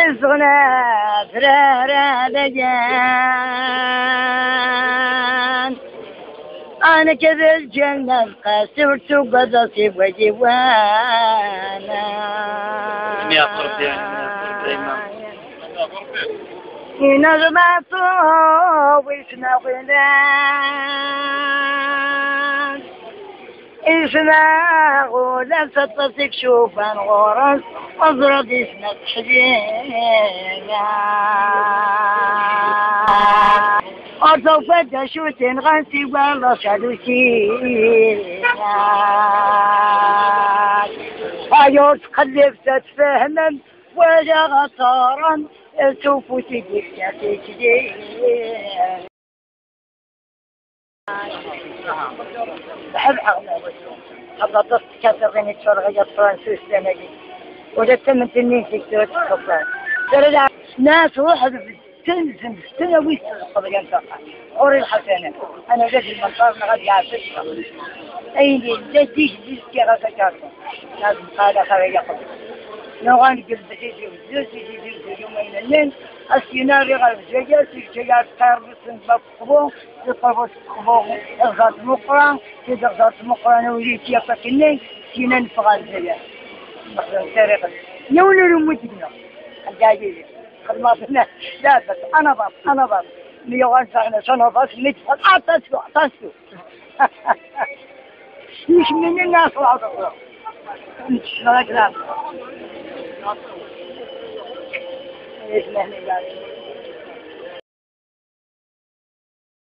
رزقنا فرارا دجان أنا كذا الجنة قاسرت قدسي وجوانا يا قرب دايما نغمة ويسنا غلان إسنا غلان ستسك شوفا غرس أضرب إسنا تحدينا أطوف دشوتين غنسي والله شادوسينا أيوت قلب تتفهمن وجا غطارا سوف تجيك يا تجيك بحب حغنا حتى تصت كثرين تشرغ جطران سوستانجي وجدت من تنين سكتوت الخطان ترى ناس واحد تنزل سنة ويستغفر جنسا أوري الحسنة أنا جيت المطار نغدي على ستة أيدي لا تيجي جيسكي غاكا كارتا لازم قادة خارجة قبل نوغاني قلت جيجي وزوزي يومين الليل السيناريو غير جيجي سيجي تاربسن بقبو يطربس قبو إغزات مقران سيد إغزات مقران وليتي يفكني سينان فغال زيادة مخزن سارقا يولي رموتنا الجاجيزي خدماتنا لا بس أنا بس ميوان ساعنا سنة بس نتفضل أعطاسكو مش من الناس وعطاسكو نتشغل كلام اسمه